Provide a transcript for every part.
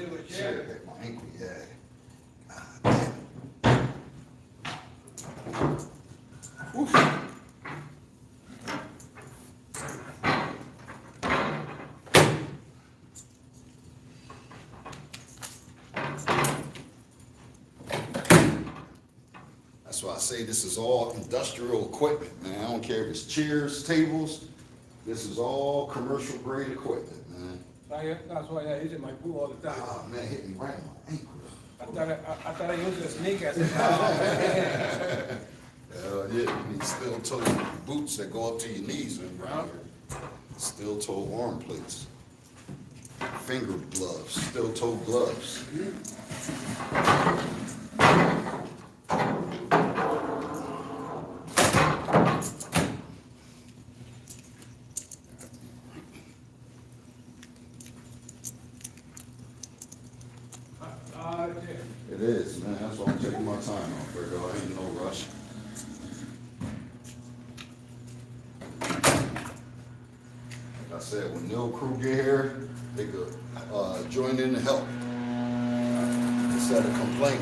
hit with a Shit, chair? hit my ankle, yeah. God damn. Oof. That's why I say this is all industrial equipment, man. I don't care if it's chairs, tables. This is all commercial grade equipment, man. That's why I hit my boot all the time. Oh, man, hit me right on my ankle. I thought I used a sneak as a Hell yeah, you need steel toe boots that go up to your knees and around here. Steel toe arm plates. Finger gloves, steel toe gloves. It is, man. That's why I'm taking my time off, Virgo. I ain't no rush. Like I said, when Neil crew get here, they could join in and help instead of complaining.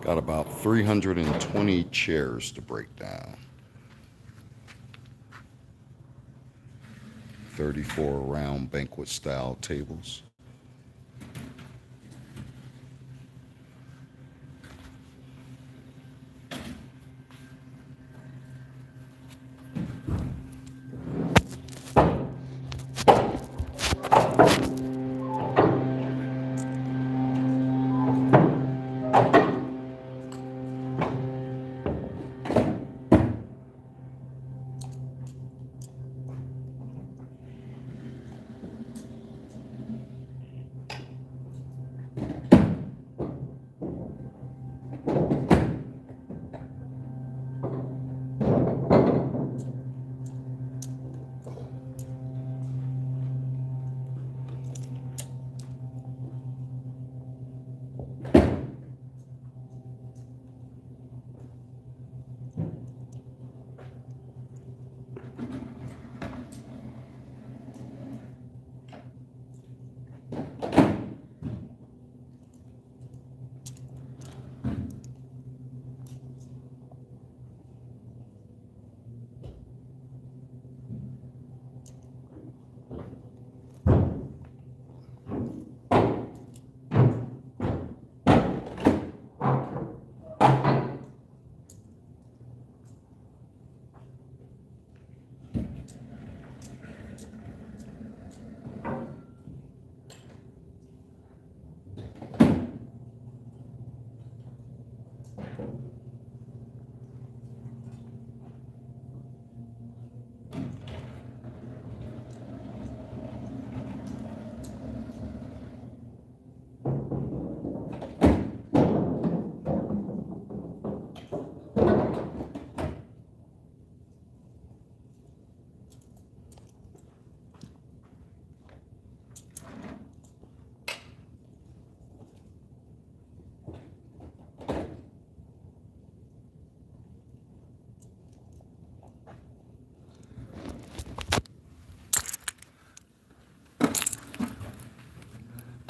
Got about 320 chairs to break down. 34 round banquet style tables.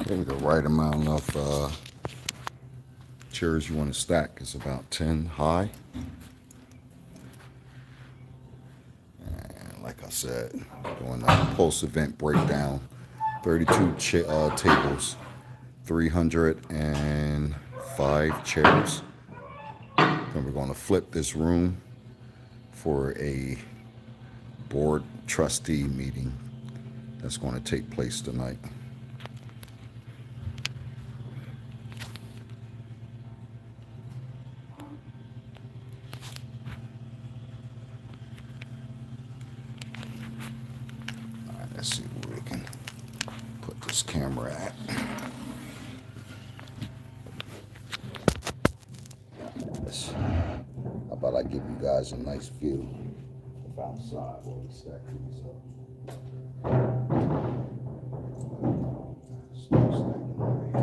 Maybe the right amount of chairs you want to stack is about 10 high. And like I said, doing a post-event breakdown, 32 tables, 305 chairs. Then we're going to flip this room for a board trustee meeting that's going to take place tonight. All right, let's see where we can put this camera at. How about I give you guys a nice view of outside while we stack these up. Start stacking over here.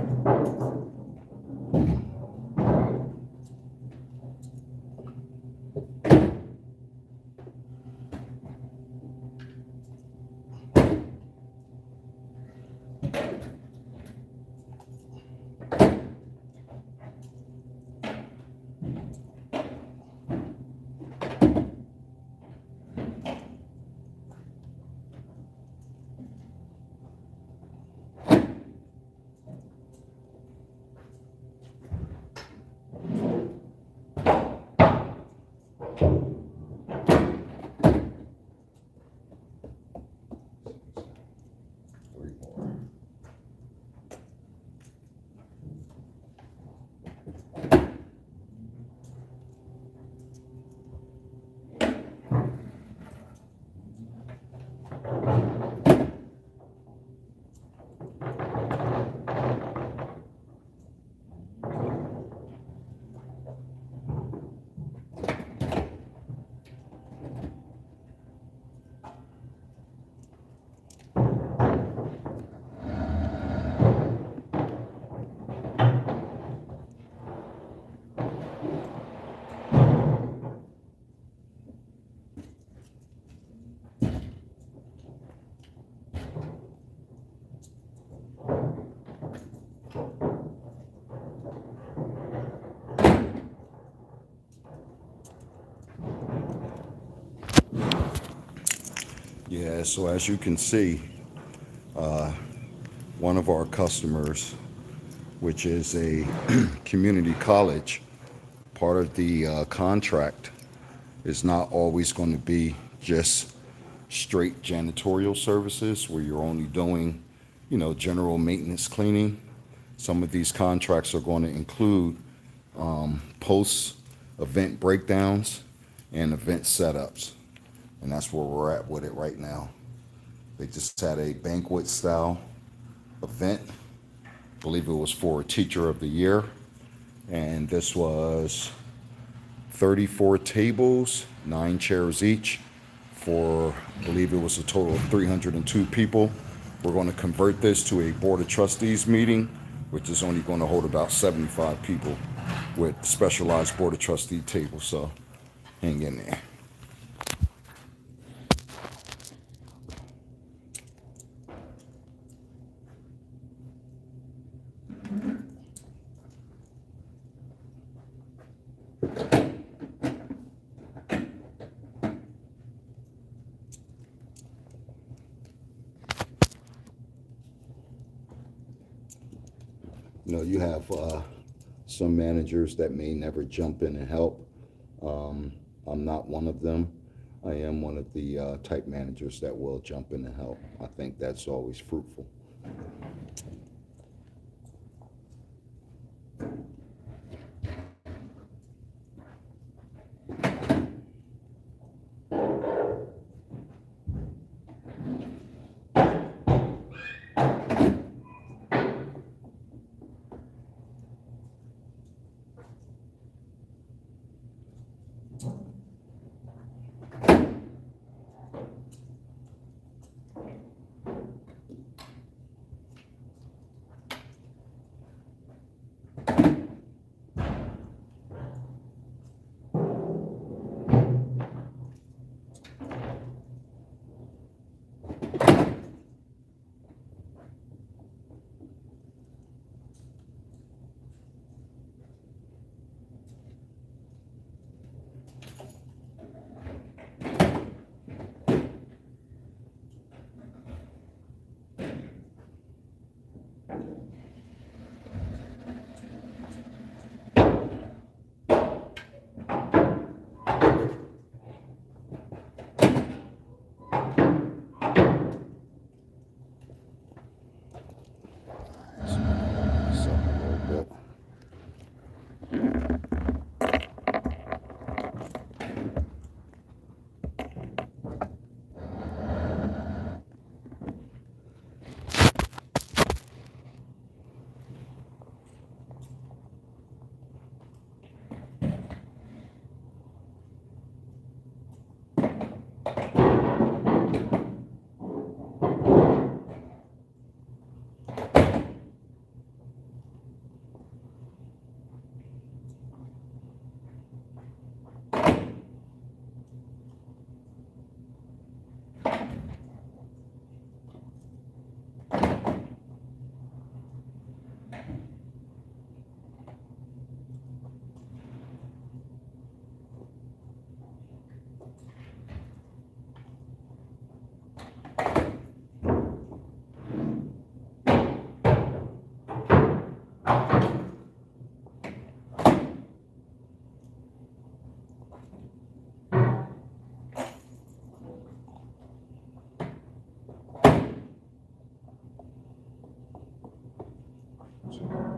Yeah, so as you can see, one of our customers, which is a community college, part of the contract is not always going to be just straight janitorial services where you're only doing, general maintenance cleaning. Some of these contracts are going to include post-event breakdowns and event setups. And that's where we're at with it right now. They just had a banquet style event. I believe it was for Teacher of the Year. And this was 34 tables, 9 chairs each for, I believe it was a total of 302 people. We're going to convert this to a Board of Trustees meeting, which is only going to hold about 75 people with specialized Board of Trustee tables. So hang in there. You have some managers that may never jump in and help. I'm not one of them. I am one of the type managers that will jump in and help. I think that's always fruitful.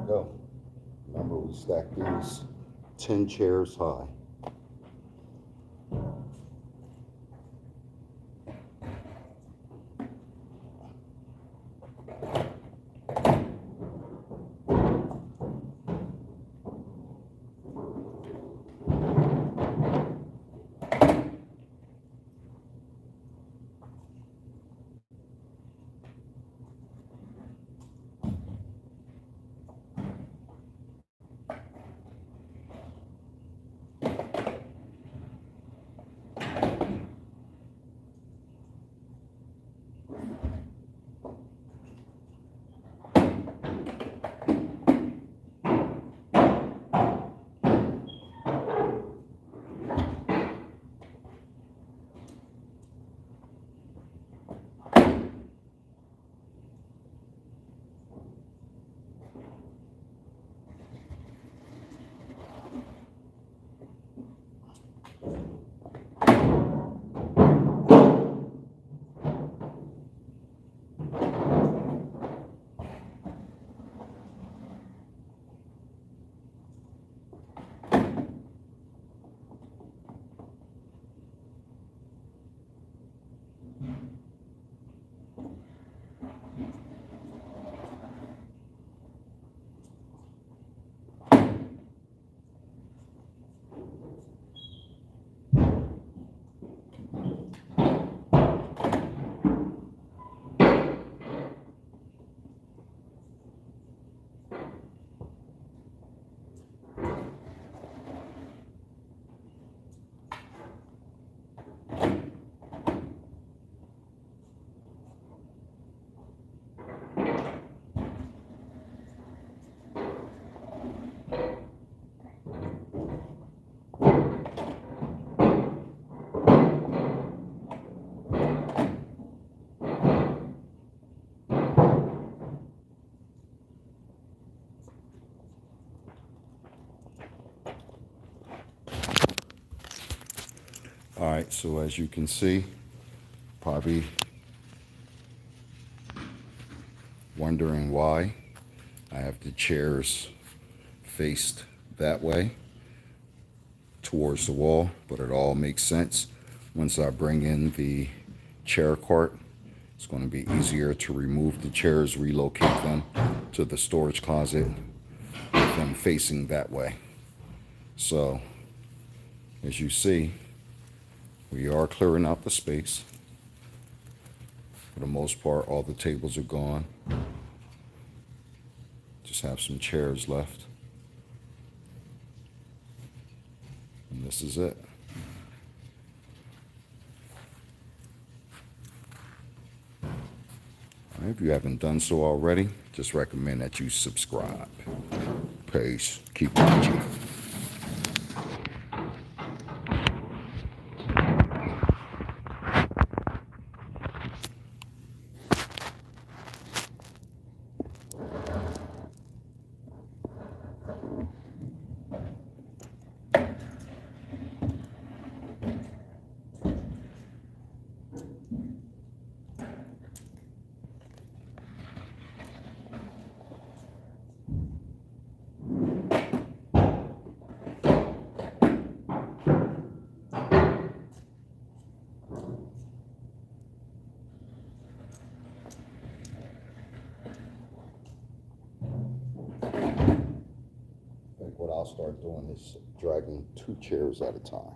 go. Remember, we stacked these 10 chairs high. All right, so as you can see, probably wondering why I have the chairs faced that way towards the wall, but it all makes sense. Once I bring in the chair cart, it's going to be easier to remove the chairs, relocate them to the storage closet with them facing that way. So, as you see, we are clearing out the space. For the most part, all the tables are gone. Just have some chairs left. And this is it. All right, if you haven't done so already, just recommend that you subscribe. Peace. Keep watching. What I'll start doing is dragging 2 chairs at a time.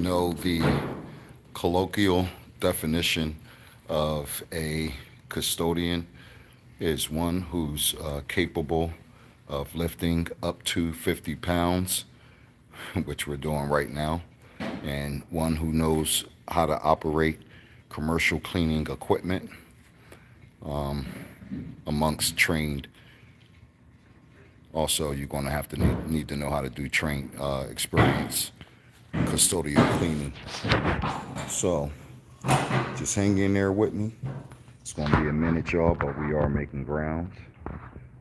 know, the colloquial definition of a custodian is one who's capable of lifting up to 50 pounds, which we're doing right now, and one who knows how to operate commercial cleaning equipment amongst trained. Also, you're going to have to need to know how to do experience custodial cleaning. So just hang in there with me. It's going to be a minute, y'all, but we are making grounds,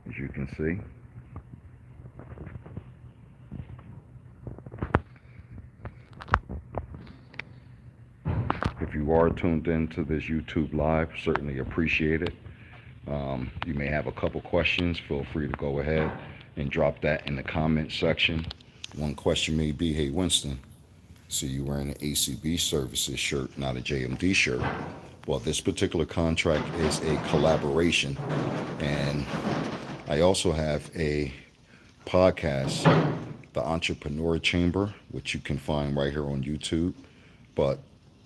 as you can see. If you are tuned into this YouTube live, certainly appreciate it. You may have a couple questions. Feel free to go ahead and drop that in the comment section. One question may be, hey, Winston, see you wearing an ACB Services shirt, not a JMD shirt. Well, this particular contract is a collaboration. And I also have a podcast, The Entrepreneur Chamber, which you can find right here on YouTube. But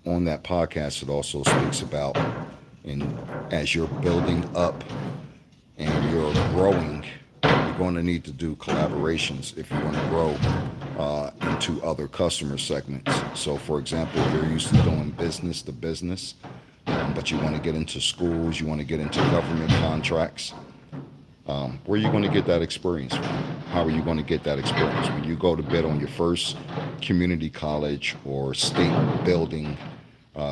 on that podcast, it also speaks about, and as you're building up and you're growing, you're going to need to do collaborations if you want to grow into other customer segments. So, for example, if you're used to doing business to business, but you want to get into schools, you want to get into government contracts, where are you going to get that experience from? How are you going to get that experience? When you go to bid on your first community college or state building,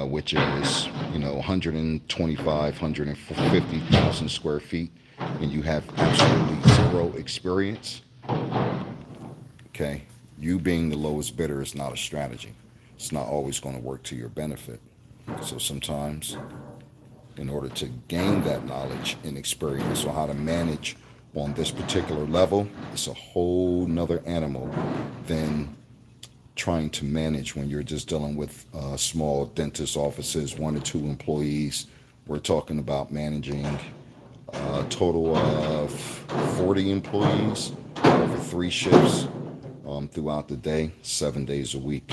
which is, 125, 150,000 square feet, and you have absolutely zero experience, okay, you being the lowest bidder is not a strategy. It's not always going to work to your benefit. So sometimes, in order to gain that knowledge and experience on how to manage on this particular level, it's a whole nother animal than trying to manage when you're just dealing with small dentist offices, 1 or 2 employees. We're talking about managing a total of 40 employees over 3 shifts throughout the day, 7 days a week.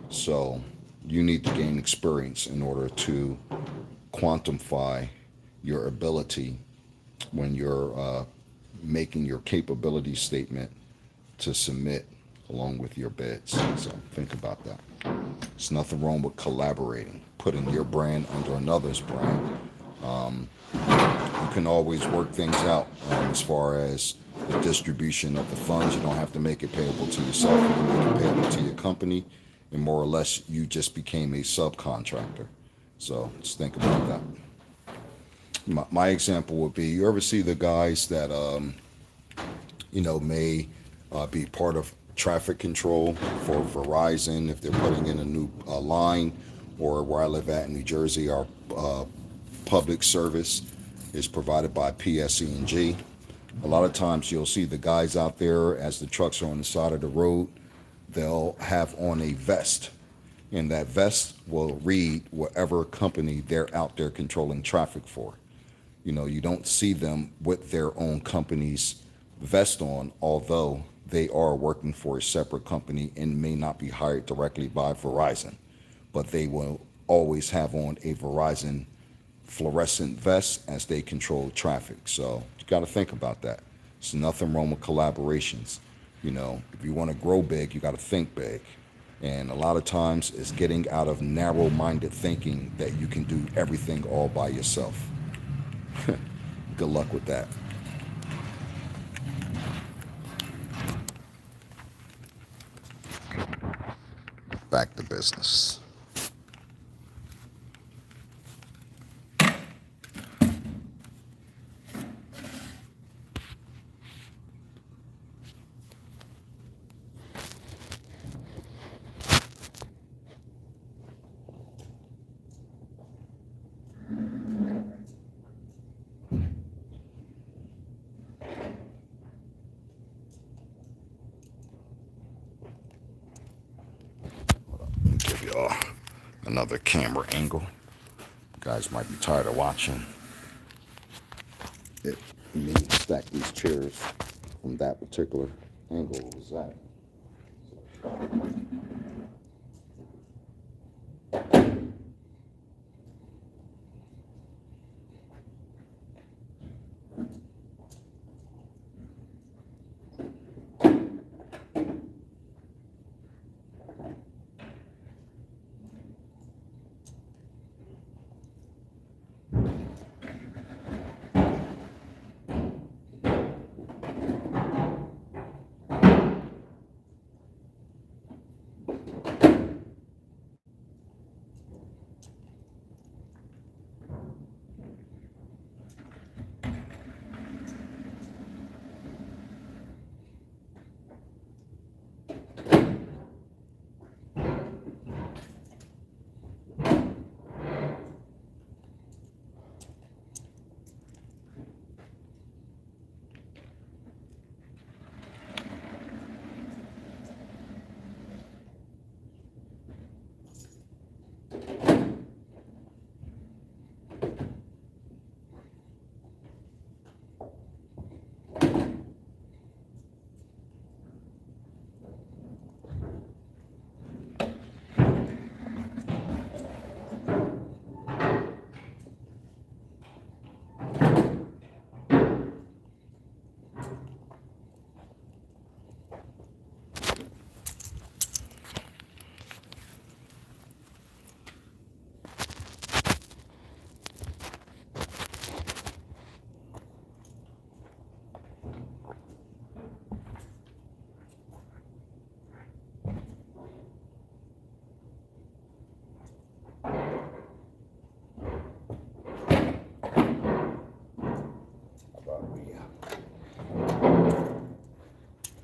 So you need to gain experience in order to quantify your ability when you're making your capability statement to submit along with your bids. So think about that. There's nothing wrong with collaborating, putting your brand under another's brand. You can always work things out as far as the distribution of the funds. You don't have to make it payable to yourself. You can make it payable to your company, and more or less you just became a subcontractor. So just think about that. My example would be, you ever see the guys that may be part of traffic control for Verizon if they're putting in a new line, or where I live at in New Jersey, our public service is provided by PSE&G. A lot of times you'll see the guys out there, as the trucks are on the side of the road, they'll have on a vest, and that vest will read whatever company they're out there controlling traffic for. You don't see them with their own company's vest on, although they are working for a separate company and may not be hired directly by Verizon, but they will always have on a Verizon fluorescent vest as they control traffic. So you got to think about that. There's nothing wrong with collaborations. If you want to grow big, you got to think big. And a lot of times it's getting out of narrow-minded thinking that you can do everything all by yourself. Good luck with that. Back to business. Give y'all another camera angle. You guys might be tired of watching it. Me stack these chairs from that particular angle. What was that?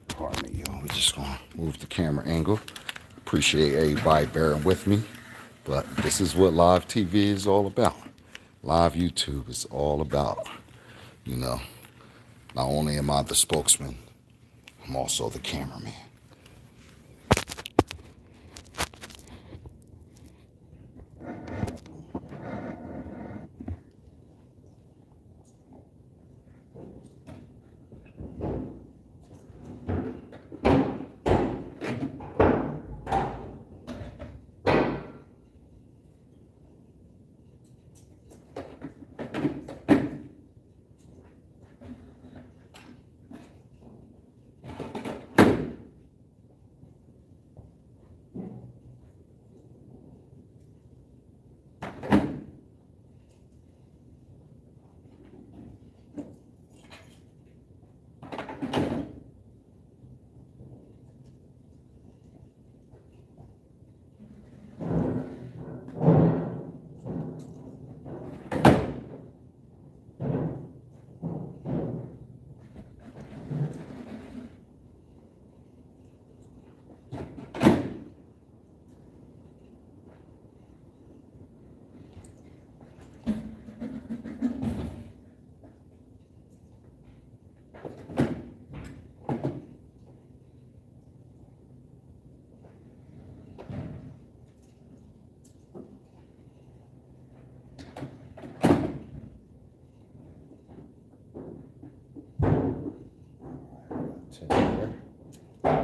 Pardon me, y'all. We're just gonna move the camera angle. Appreciate everybody bearing with me, but this is what live TV is all about. Live YouTube is all about, you know, not only am I the spokesman, I'm also the cameraman.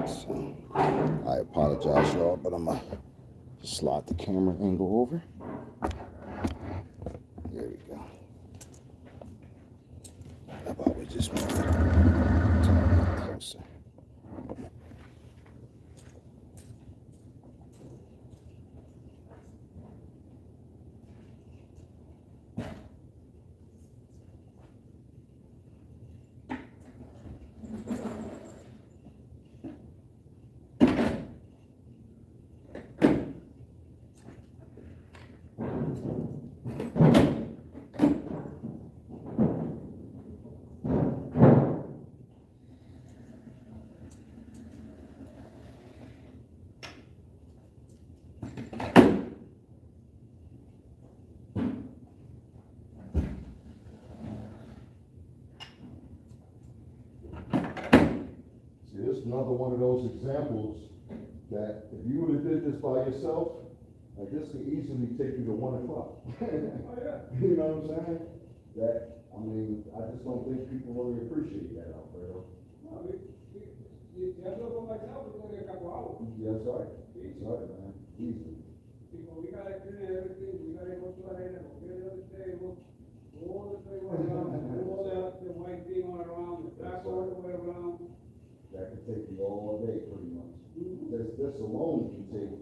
So, I apologize, y'all, but I'm gonna slide the camera angle over. There we go. How about we just move it a bit closer? See, this is another one of those examples that if you would have did this by yourself, like this could easily take you to 1 o'clock. Oh, yeah. You know what I'm saying? That, I mean, I just don't think people really appreciate that, Alfredo. No, you have to go myself, it's only a couple hours. Yeah, that's right. That's right, man. Easily. People we gotta clean everything, we gotta go to arena, go get the other table, all the table around, all the white thing all around, the black all the way around. That could take you all day, pretty much. This alone can take,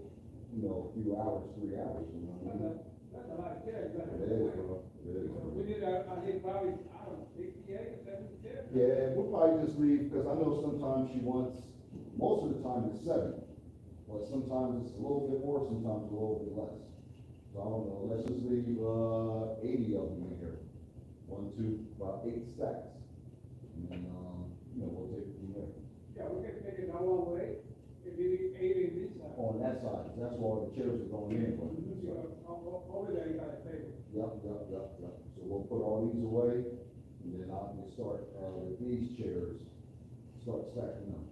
you know, a few hours, 3 hours, you know what I mean? That's a lot of chairs. It is, bro. It is. So we need, I think probably, I don't know, 68 or 70 chairs. Yeah, we'll probably just leave, because I know sometimes she wants, most of the time it's 7, but sometimes it's a little bit more, sometimes a little bit less. So I don't know, let's just leave, 80 of them in here. 1, 2, about 8 stacks. And then, you know, we'll take it from there. Yeah, we can take it down one way, if you 80 in this side. On that side, 'cause that's where all the chairs are going in, but. Over there, you got a table. Yep. So we'll put all these away, and then I can start, with these chairs, start stacking them.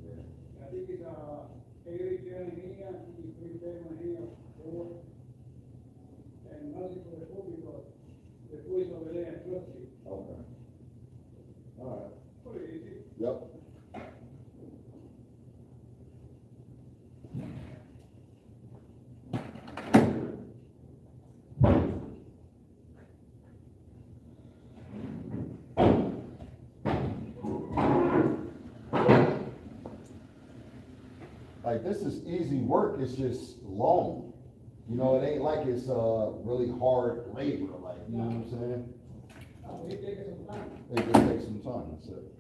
Yeah. I think it's, 80 chairs in here, I think it's 3 tables in here, 4. And nothing for the food because the food is over there, trustee. Okay. All right. Pretty easy. Yep. Like, this is easy work, it's just long. You know, it ain't like it's, really hard labor, like, you know what I'm saying? It takes some time. It just takes some time, that's it.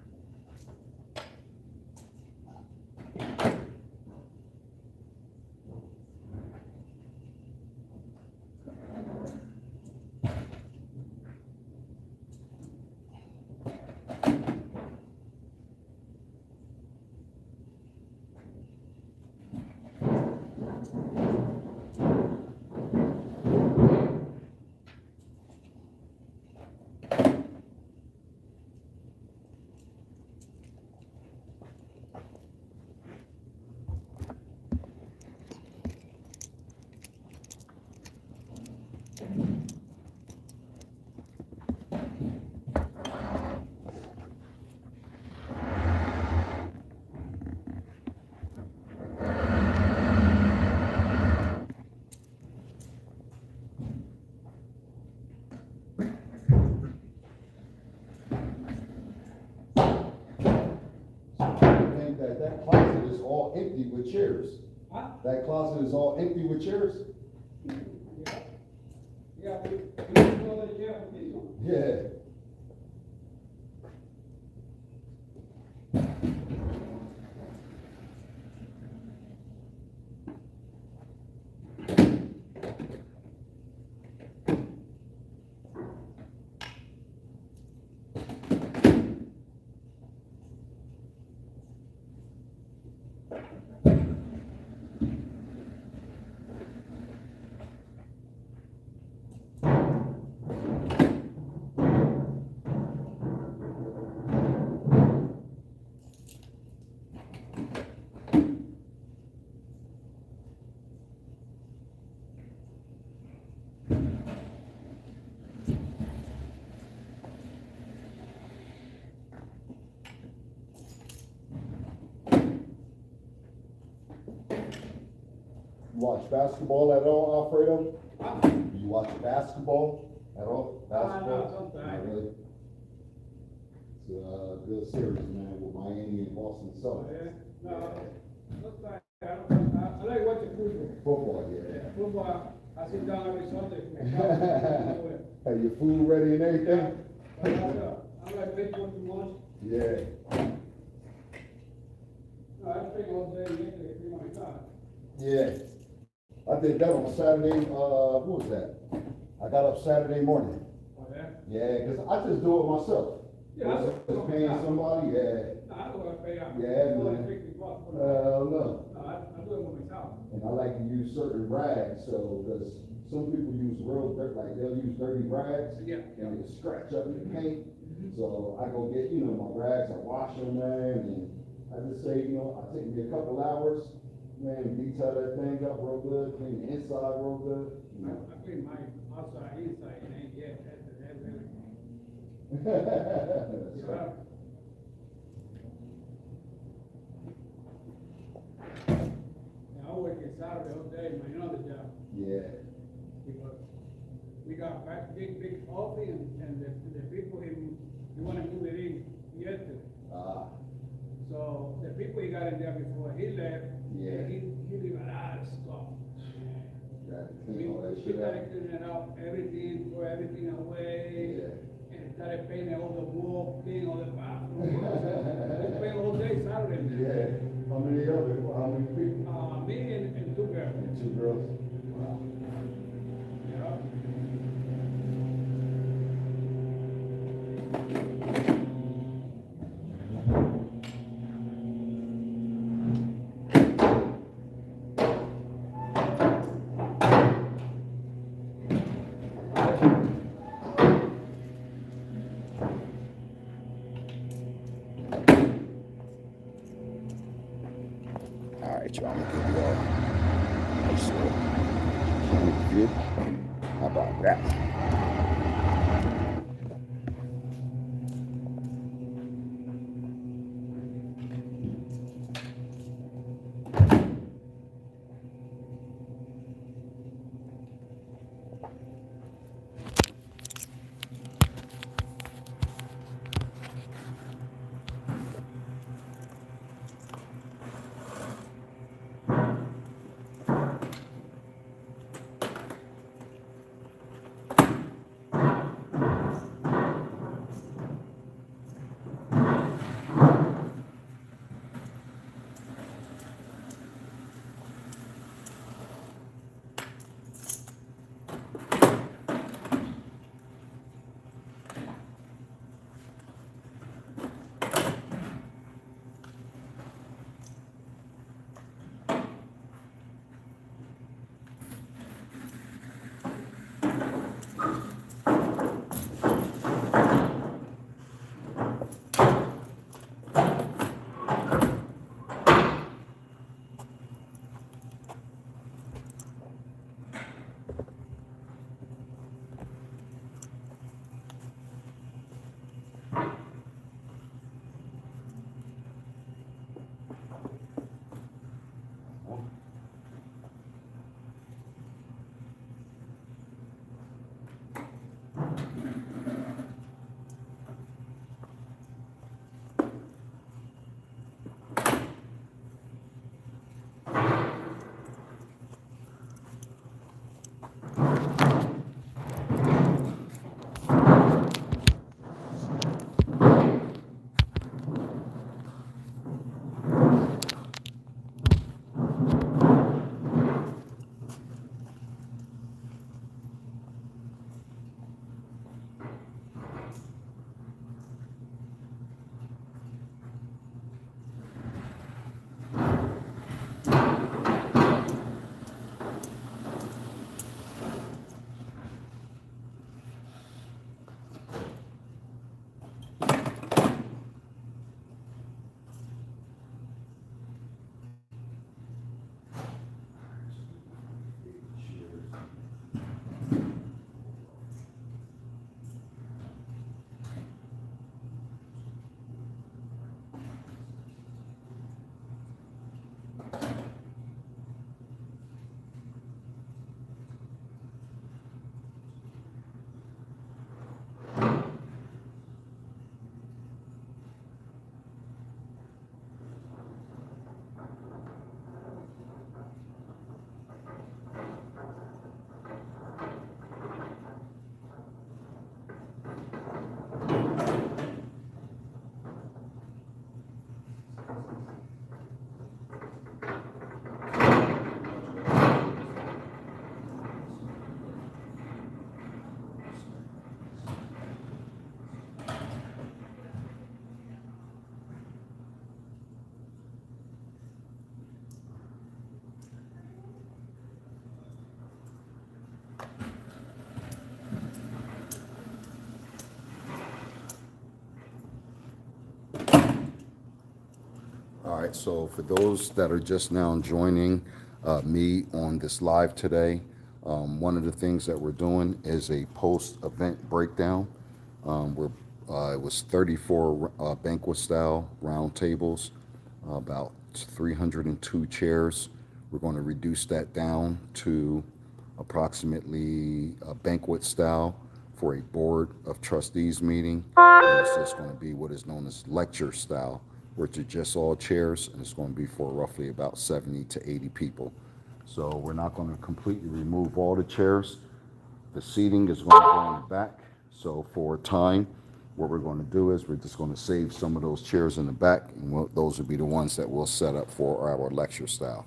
That closet is all empty with chairs. Huh? That closet is all empty with chairs? Yeah. Yeah, we know the chair for this one. Yeah. You watch basketball at all, Alfredo? Do you watch basketball at all? Basketball? No, sometimes. Not really. It's a good series, man, with Miami and Boston Celtics. Yeah, no, sometimes I like watching football. Football, yeah. Yeah, football, I sit down every Sunday. Have your food ready and everything? I like baseball too much. Yeah. No, I think all day yesterday, 3 my God. Yeah. I did that on Saturday, what was that? I got up Saturday morning. Oh, yeah? Yeah, cause I just do it myself. Yeah, I Just paying somebody, yeah. No, I don't want to pay out. Yeah, It's only man. 50 bucks. No. No, I do it with myself. And I like to use certain rags, so, cause some people use real dirt, like they'll use dirty rags. Yeah. And it scratch up the paint. So I go get, you know, my rags, I wash them, man, and I just say, you know, I take me a couple hours, man, detail that thing up real good, clean the inside real good, you know. I clean my outside, inside, and ain't yet, that's really. That's Yeah. right. Yeah, I work in Saturday all day, my other job. Yeah. Because we got back big coffee and the people, he wanna move it in yesterday. So the people he got in there before he left, Yeah. he leave a lot of stuff. Got to We clean all that shit started out. cleaning it up, everything, throw everything away. Yeah. And started painting all the wall, cleaning all the bathroom. We paint all day Saturday. Yeah. How many people? Me and two girls. And 2 girls. Wow. Yeah. All right, y'all. I'm gonna give you all a nice little view. How about that? All right, so for those that are just now joining me on this live today, one of the things that we're doing is a post-event breakdown. It was 34 banquet-style round tables, about 302 chairs. We're going to reduce that down to approximately a banquet style for a board of trustees meeting. And it's just going to be what is known as lecture style, which are just all chairs, and it's going to be for roughly about 70 to 80 people. So we're not going to completely remove all the chairs. The seating is going to go in the back. So for time, what we're going to do is we're just going to save some of those chairs in the back, and those will be the ones that we'll set up for our lecture style.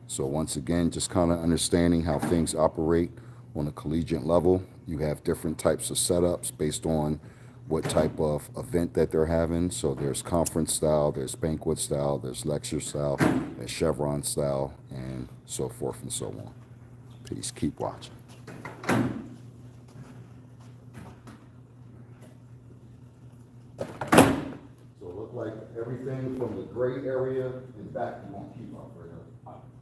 So once again, just kind of understanding how things operate on a collegiate level. You have different types of setups based on what type of event that they're having. So there's conference style, there's banquet style, there's lecture style, there's chevron style, and so forth and so on. Peace. Keep watching. So it look like everything from the gray area in back, you won't keep up, right?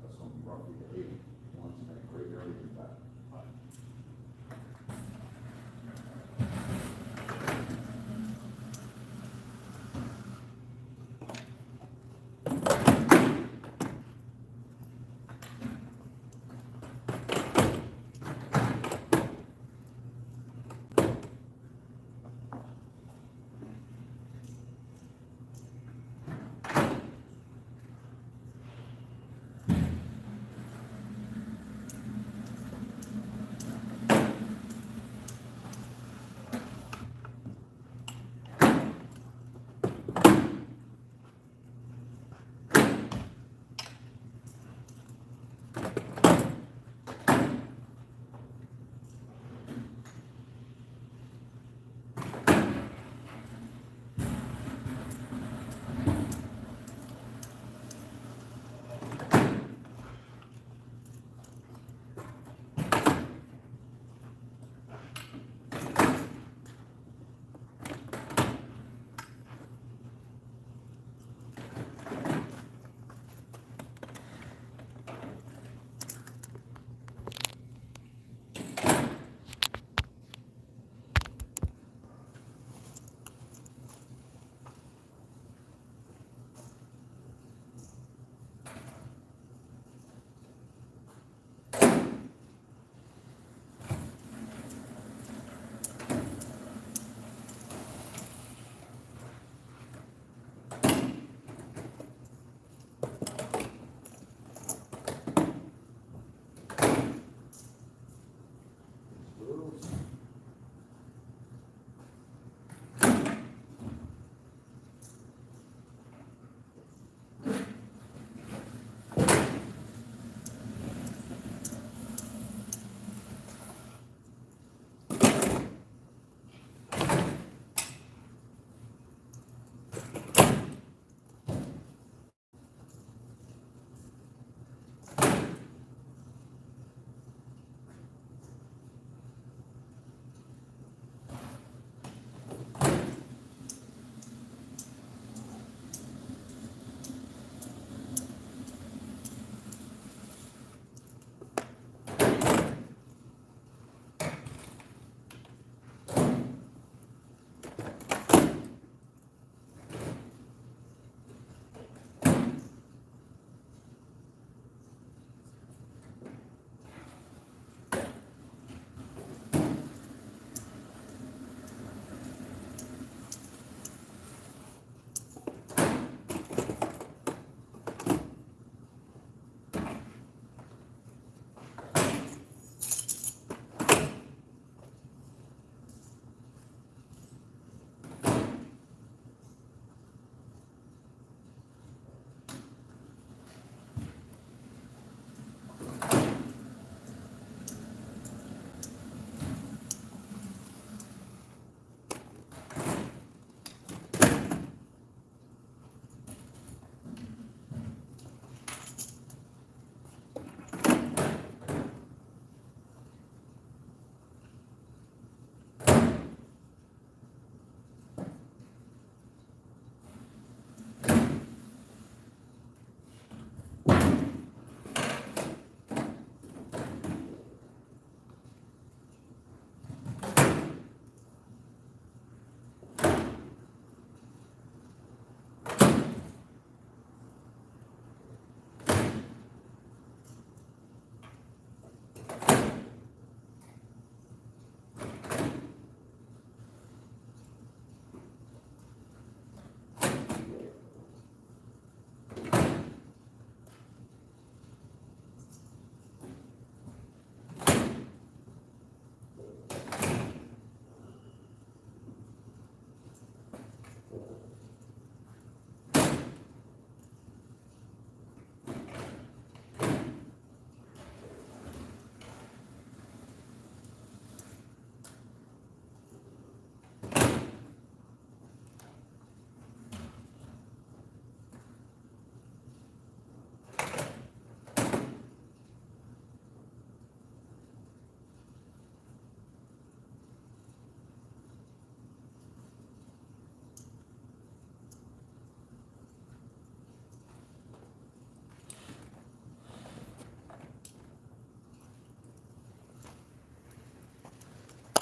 That's going to be roughly the 80 ones in that gray area in back.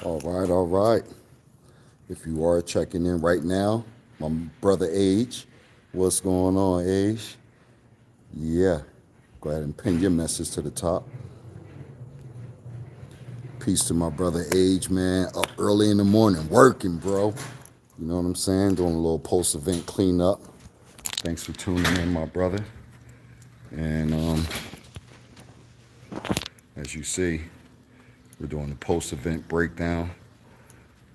All right, all right. If you are checking in right now, my brother Age, what's going on, Age? Yeah, go ahead and pin your message to the top. Peace to my brother Age, man. Up early in the morning, working, bro. You know what I'm saying? Doing a little post-event cleanup. Thanks for tuning in, my brother. And as you see, we're doing the post-event breakdown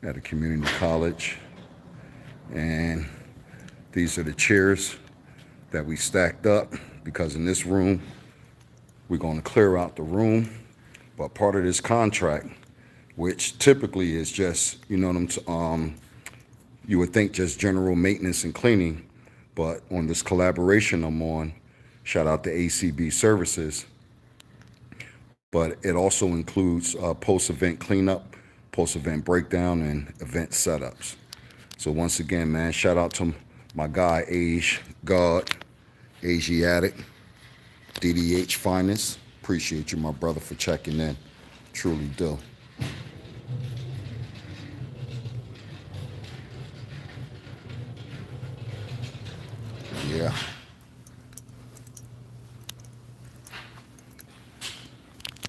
at a community college. And these are the chairs that we stacked up because in this room, we're going to clear out the room. But part of this contract, which typically is just, you know what you would think just general maintenance and cleaning. But on this collaboration I'm on, shout out to ACB Services, but it also includes post-event cleanup, post-event breakdown, and event setups. So once again, man, shout out to my guy, Asiatic, DDH Finest. Appreciate you, my brother, for checking in. Truly do. Yeah.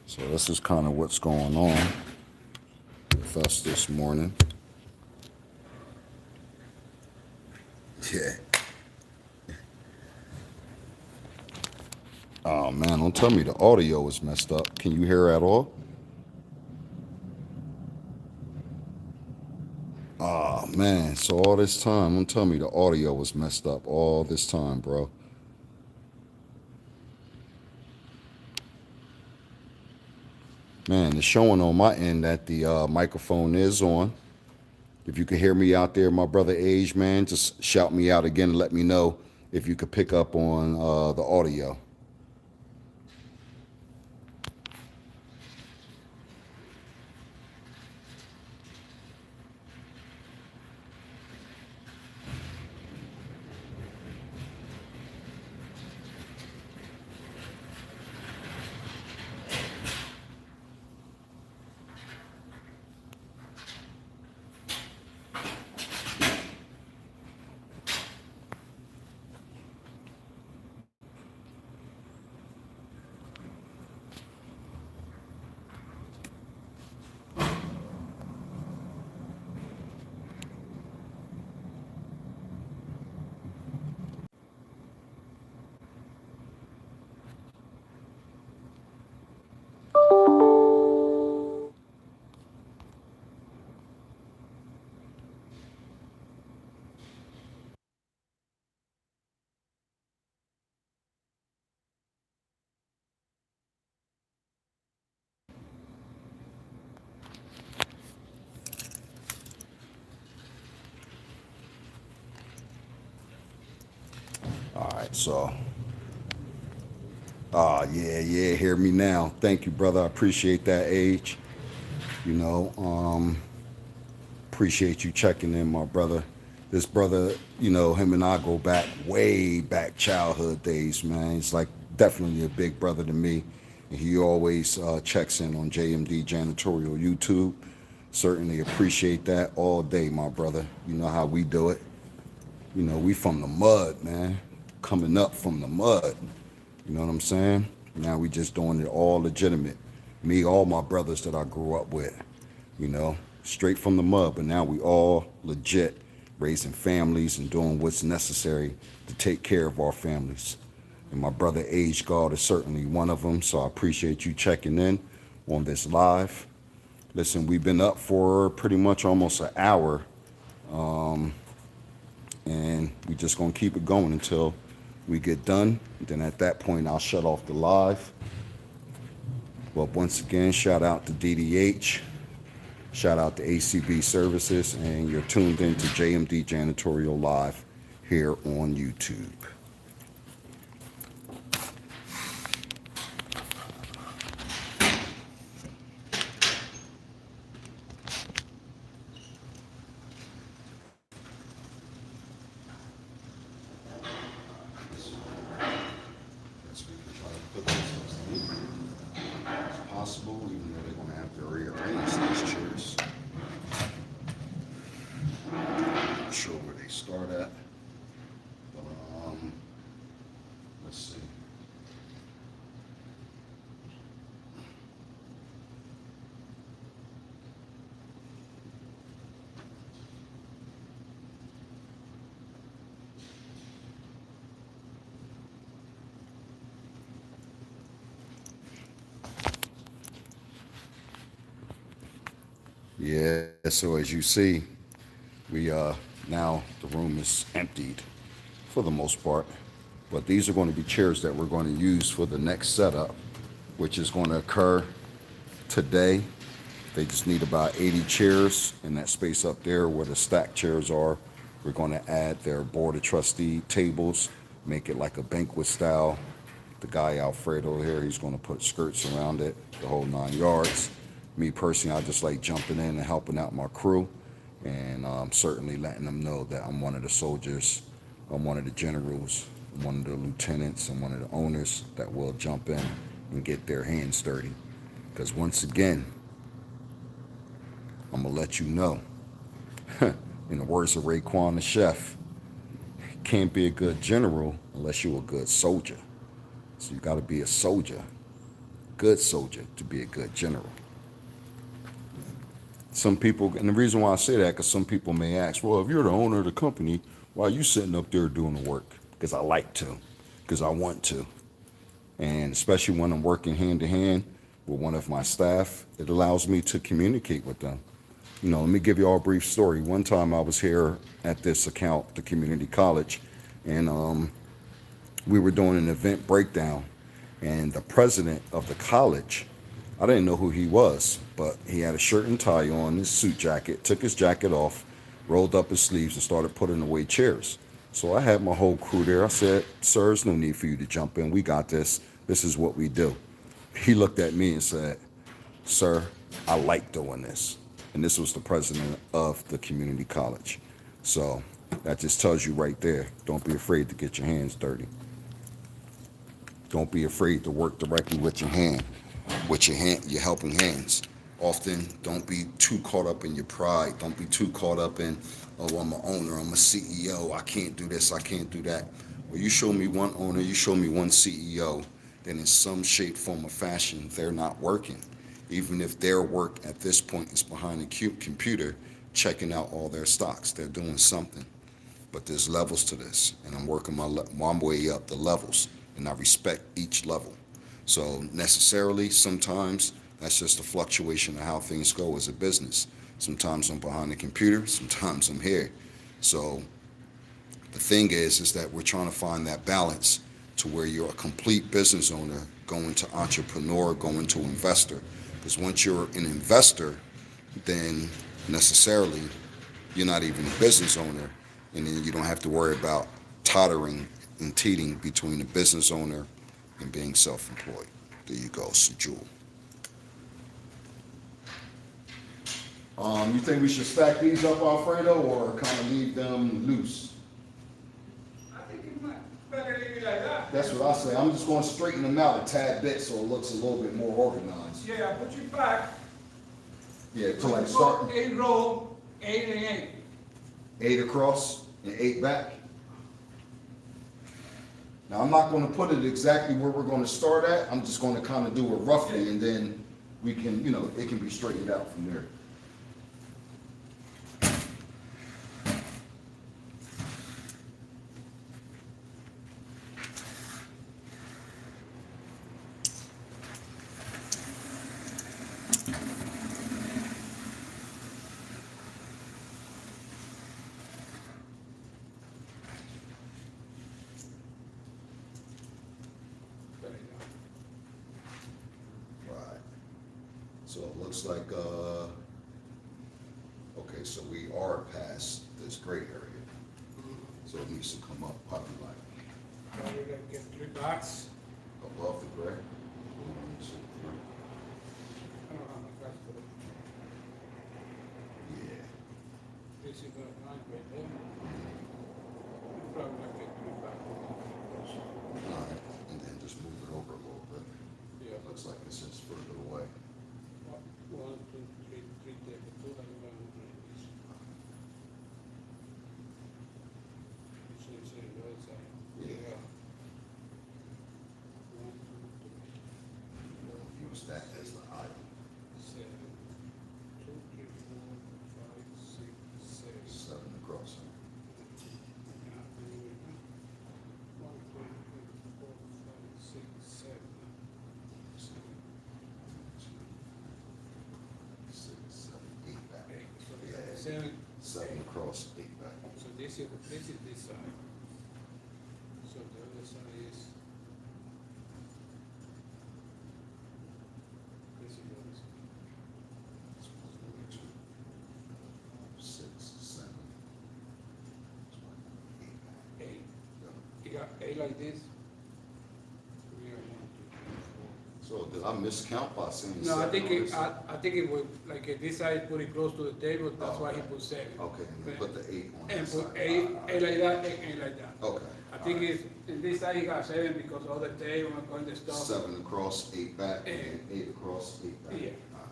So this is kind of what's going on with us this morning. Yeah. Oh man, don't tell me the audio is messed up. Can you hear at all? Oh man, so all this time, don't tell me the audio was messed up all this time, bro. Man, it's showing on my end that the microphone is on. If you can hear me out there, my brother Age, man, just shout me out again and let me know if you could pick up on the audio. All right, so, yeah, hear me now. Thank you, brother. I appreciate that, Age. You know, appreciate you checking in, my brother. This brother, you know, him and I go back way back childhood days, man. He's like definitely a big brother to me. And he always checks in on JMD Janitorial YouTube. Certainly appreciate that all day, my brother. You know how we do it. You know, we from the mud, man. Coming up from the mud. You know what I'm saying? Now we just doing it all legitimate. Me, all my brothers that I grew up with, you know, straight from the mud, but now we all legit raising families and doing what's necessary to take care of our families. And my brother Age God is certainly one of them, so I appreciate you checking in on this live. Listen, we've been up for pretty much almost an hour, and we just gonna keep it going until we get done. Then at that point, I'll shut off the live. But once again, shout out to DDH. Shout out to ACB Services, and you're tuned in to JMD Janitorial Live here on YouTube. Possible, even though they're going to have to rearrange these chairs. start at. Let's see. Yeah, so as you see, we now the room is emptied for the most part, but these are going to be chairs that we're going to use for the next setup, which is going to occur today. They just need about 80 chairs in that space up there where the stacked chairs are. We're going to add their board of trustee tables, make it like a banquet style. The guy Alfredo here, he's going to put skirts around it, the whole 9 yards. Me personally, I just like jumping in and helping out my crew, and certainly letting them know that I'm one of the soldiers, I'm one of the generals, I'm one of the lieutenants, I'm one of the owners that will jump in and get their hands dirty. Because once again, I'm going to let you know, in the words of Raekwon the chef, can't be a good general unless you're a good soldier. So you got to be a soldier, good soldier, to be a good general. Some people, and the reason why I say that, because some people may ask, well, if you're the owner of the company, why are you sitting up there doing the work? Because I like to, because I want to. And especially when I'm working hand to hand with one of my staff, it allows me to communicate with them. You know, let me give you all a brief story. One time I was here at this account, the community college, and we were doing an event breakdown, and the president of the college, I didn't know who he was, but he had a shirt and tie on, his suit jacket, took his jacket off, rolled up his sleeves, and started putting away chairs. So I had my whole crew there. I said, sir, there's no need for you to jump in. We got this. This is what we do. He looked at me and said, sir, I like doing this. And this was the president of the community college. So that just tells you right there, don't be afraid to get your hands dirty. Don't be afraid to work directly with your hand, your helping hands. Often, don't be too caught up in your pride. Don't be too caught up in, oh, I'm an owner, I'm a CEO, I can't do this, I can't do that. Well, you show me one owner, you show me one CEO, then in some shape, form, or fashion, they're not working. Even if their work at this point is behind a computer, checking out all their stocks, they're doing something. But there's levels to this, and I'm working my way up the levels, and I respect each level. So necessarily, sometimes that's just a fluctuation of how things go as a business. Sometimes I'm behind the computer, sometimes I'm here. So the thing is that we're trying to find that balance to where you're a complete business owner going to entrepreneur, going to investor. Because once you're an investor, then necessarily you're not even a business owner, and then you don't have to worry about tottering and teeting between a business owner and being self-employed. There you go, Sejul. You think we should stack these up, Alfredo, or kind of leave them loose? I think you might better leave it like that. That's what I say. I'm just going to straighten them out a tad bit so it looks a little bit more organized. Yeah, put you back. Yeah, to like start 8 row, 8 and 8. 8 across and 8 back. Now, I'm not going to put it exactly where we're going to start at. I'm just going to kind of do it roughly, and then we can, it can be straightened out from there. So it looks like, okay, so we are past this gray area. So it needs to come up probably like So you gotta get 3 dots. above the gray. 1, 2, 3. I don't know how much that's for. Yeah. This is the line right there. You probably gotta get 3 dots. All right, and then just move it over a little bit. Yeah. Looks like this is further away. 1, 2, 3, 3 take it, 2 like that. 7 across, 8 back. So this is this side. So the other side is. This is the other side. 6, 7. 8 back. 8. Yeah. You got 8 like this. So did I miscount by saying 7? No, I think on this it, side? I think it was like this side pretty close to the table. That's why he put 7. Okay, and then put the 8 on And this put side. 8 like that, 8 like that. Okay. I think it's in this side he got 7 because all the table and all the stuff. 7 across, 8 back, and 8 across, 8 back. Yeah. All right.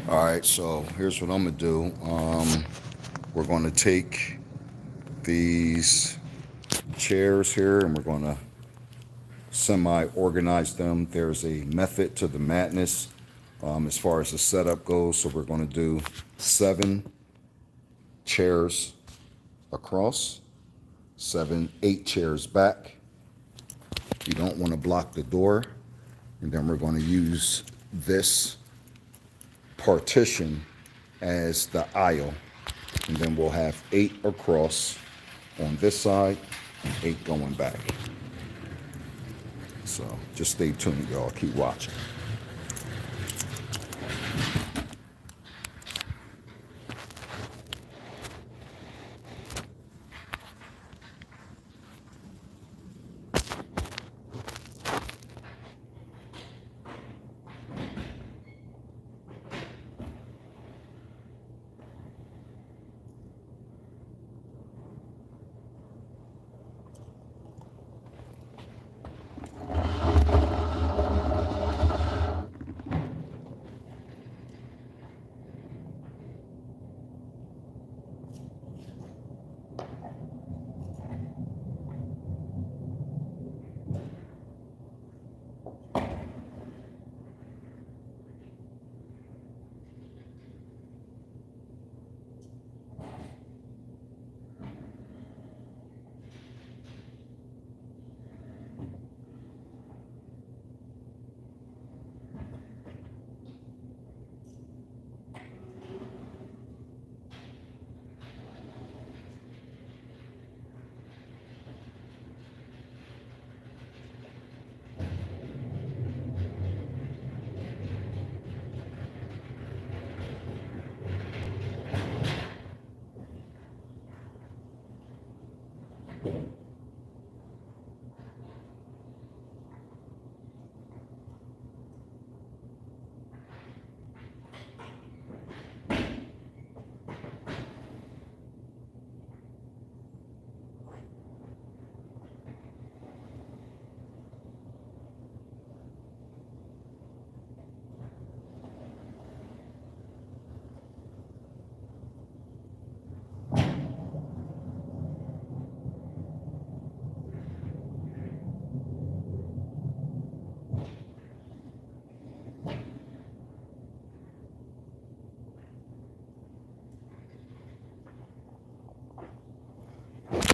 All right, so here's what I'm gonna do. We're gonna take these chairs here and we're gonna semi-organize them. There's a method to the madness as far as the setup goes. So we're gonna do 7 chairs across, 8 chairs back. You don't wanna block the door. And then we're gonna use this partition as the aisle, and then we'll have 8 across on this side and 8 going back. So just stay tuned, y'all. Keep watching.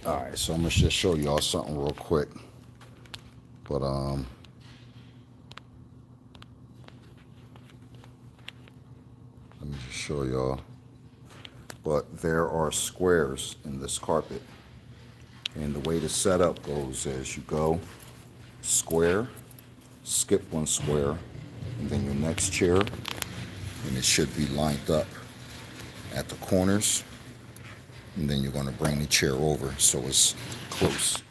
All right, so I'm gonna just show y'all something real quick. But let me just show y'all. But there are squares in this carpet. And the way the setup goes is you go square, skip 1 square, and then your next chair, and it should be lined up at the corners. And then you're going to bring the chair over so it's close.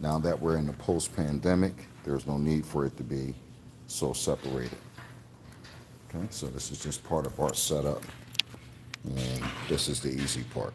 Now that we're in the post-pandemic, there's no need for it to be so separated. Okay, so this is just part of our setup, and this is the easy part.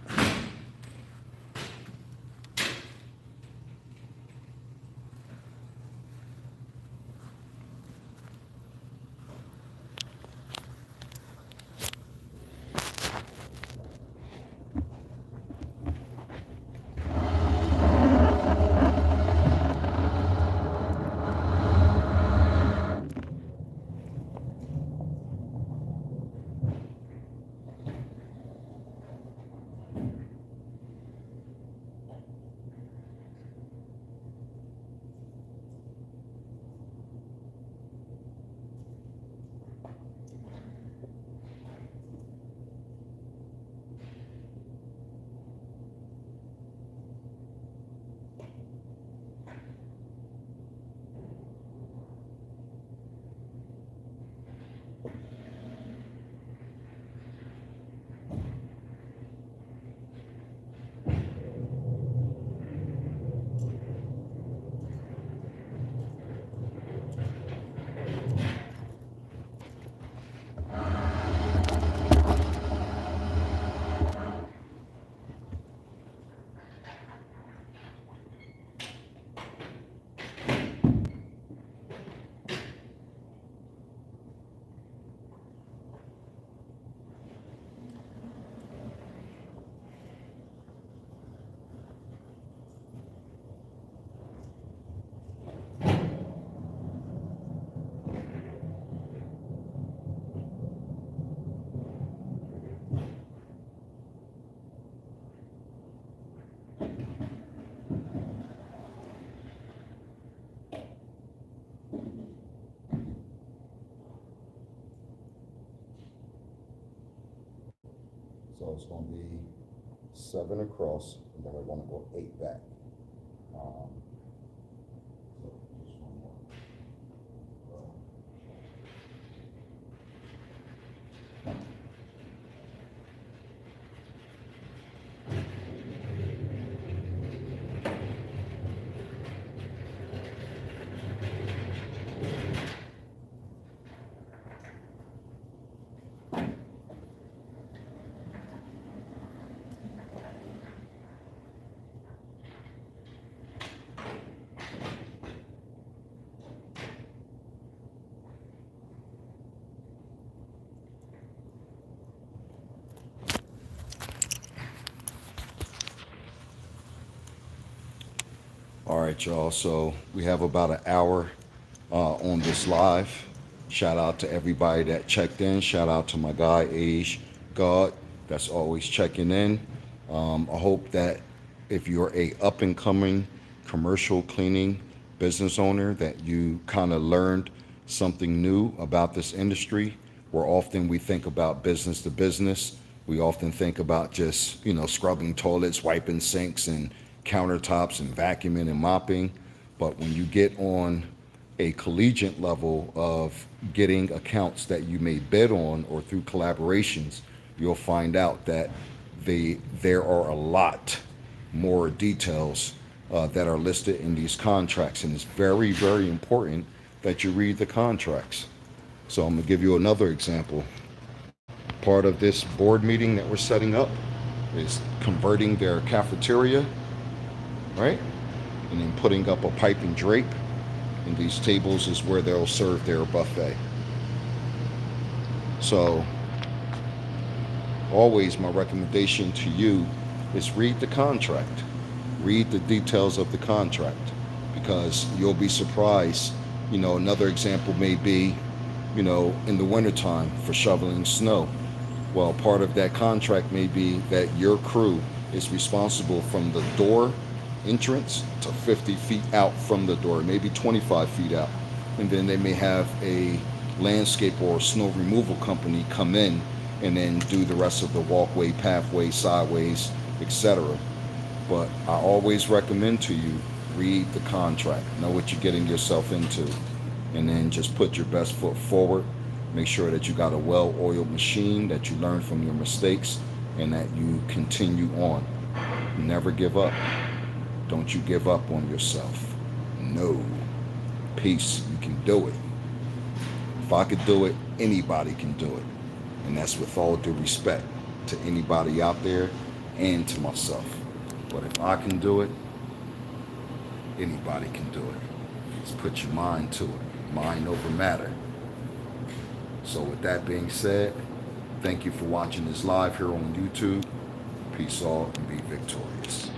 So it's gonna be 7 across, and then we're gonna go 8 back. So just one more. All right, y'all. So we have about an hour on this live. Shout out to everybody that checked in. Shout out to my guy, Age God, that's always checking in. I hope that if you're a up and coming commercial cleaning business owner, that you kind of learned something new about this industry, where often we think about business to business. We often think about just, scrubbing toilets, wiping sinks and countertops and vacuuming and mopping. But when you get on a collegiate level of getting accounts that you may bid on or through collaborations, you'll find out that there are a lot more details that are listed in these contracts. And it's very, very important that you read the contracts. So I'm gonna give you another example. Part of this board meeting that we're setting up is converting their cafeteria, right? And then putting up a pipe and drape. And these tables is where they'll serve their buffet. So always my recommendation to you is read the contract. Read the details of the contract, because you'll be surprised. Another example may be, in the wintertime for shoveling snow. Well, part of that contract may be that your crew is responsible from the door entrance to 50 feet out from the door, maybe 25 feet out. And then they may have a landscape or snow removal company come in and then do the rest of the walkway, pathway, sideways, etc. But I always recommend to you, read the contract, know what you're getting yourself into, and then just put your best foot forward. Make sure that you got a well-oiled machine, that you learn from your mistakes, and that you continue on. Never give up. Don't you give up on yourself. No. Peace. You can do it. If I could do it, anybody can do it. And that's with all due respect to anybody out there and to myself. But if I can do it, anybody can do it. Just put your mind to it. Mind over matter. So with that being said, thank you for watching this live here on YouTube. Peace all and be victorious.